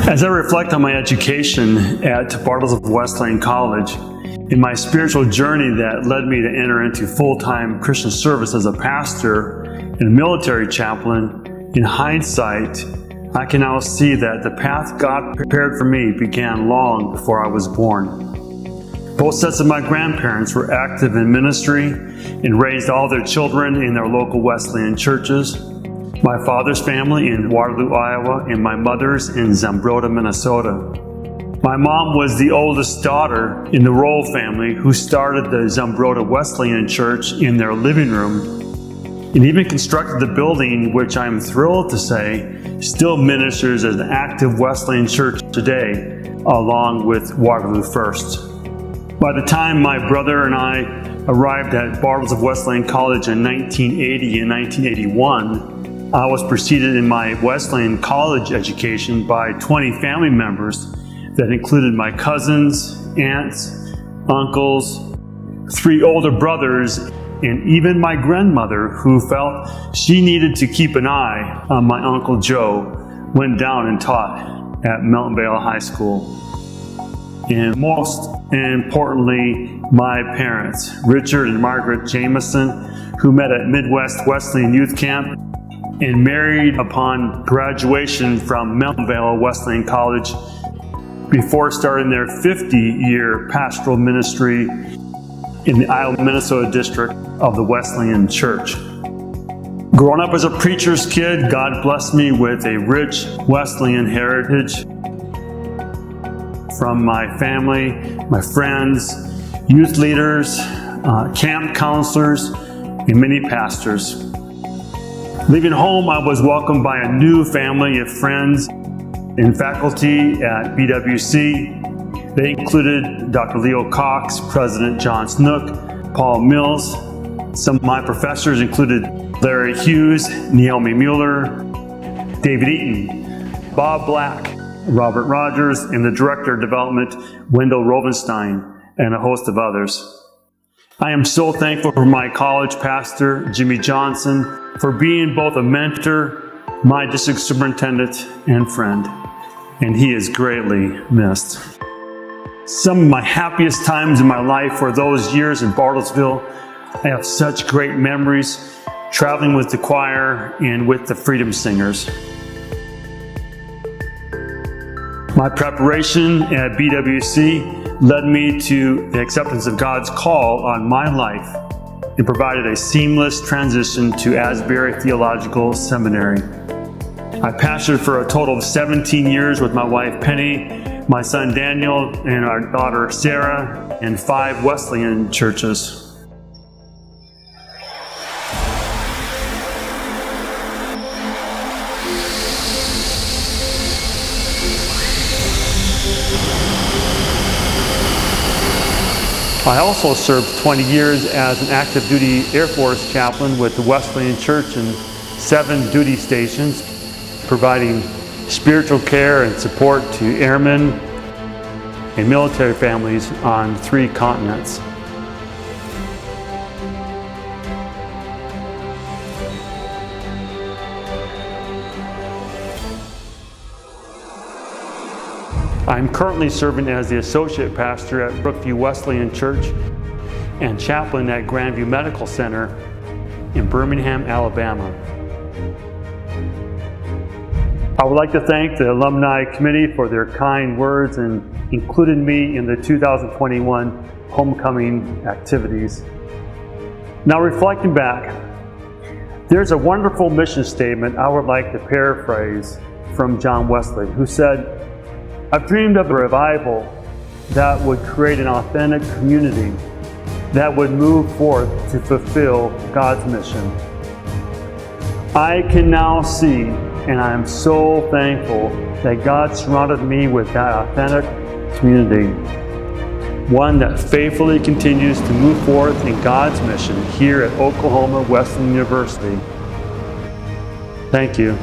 As I reflect on my education at Bartles of Wesleyan College, in my spiritual journey that led me to enter into full-time Christian service as a pastor and a military chaplain, in hindsight, I can now see that the path God prepared for me began long before I was born. Both sets of my grandparents were active in ministry and raised all their children in their local Wesleyan churches. My father's family in Waterloo, Iowa, and my mother's in Zumbrota, Minnesota. My mom was the oldest daughter in the Roll family who started the Zumbrota Wesleyan Church in their living room and even constructed the building, which I'm thrilled to say still ministers as an active Wesleyan church today, along with Waterloo First. By the time my brother and I arrived at Bartles of Wesleyan College in 1980 and 1981, I was preceded in my Wesleyan college education by 20 family members that included my cousins, aunts, uncles, 3 older brothers, and even my grandmother, who felt she needed to keep an eye on my Uncle Joe, went down and taught at Mountain Vale High School. And most importantly, my parents, Richard and Margaret Jamieson, who met at Midwest Wesleyan Youth Camp and married upon graduation from Mountain Vale Wesleyan College before starting their 50-year pastoral ministry in the Iowa, Minnesota district of the Wesleyan Church. Growing up as a preacher's kid, God blessed me with a rich Wesleyan heritage from my family, my friends, youth leaders, camp counselors, and many pastors. Leaving home, I was welcomed by a new family of friends and faculty at BWC. They included Dr. Leo Cox, President John Snook, Paul Mills. Some of my professors included Larry Hughes, Naomi Mueller, David Eaton, Bob Black, Robert Rogers, and the Director of Development, Wendell Rovenstein, and a host of others. I am so thankful for my college pastor, Jimmy Johnson, for being both a mentor, my district superintendent, and friend, and he is greatly missed. Some of my happiest times in my life were those years in Bartlesville. I have such great memories traveling with the choir and with the Freedom Singers. My preparation at BWC led me to the acceptance of God's call on my life and provided a seamless transition to Asbury Theological Seminary. I pastored for a total of 17 years with my wife Penny, my son Daniel, and our daughter Sarah, and 5 Wesleyan churches. I also served 20 years as an active duty Air Force chaplain with the Wesleyan Church in 7 duty stations, providing spiritual care and support to airmen and military families on 3 continents. I'm currently serving as the associate pastor at Brookview Wesleyan Church and chaplain at Grandview Medical Center in Birmingham, Alabama. I would like to thank the Alumni Committee for their kind words and including me in the 2021 homecoming activities. Now, reflecting back, there's a wonderful mission statement I would like to paraphrase from John Wesley, who said, "I've dreamed of a revival that would create an authentic community that would move forth to fulfill God's mission. I can now see, and I am so thankful that God surrounded me with that authentic community, one that faithfully continues to move forth in God's mission here at Oklahoma Wesleyan University." Thank you.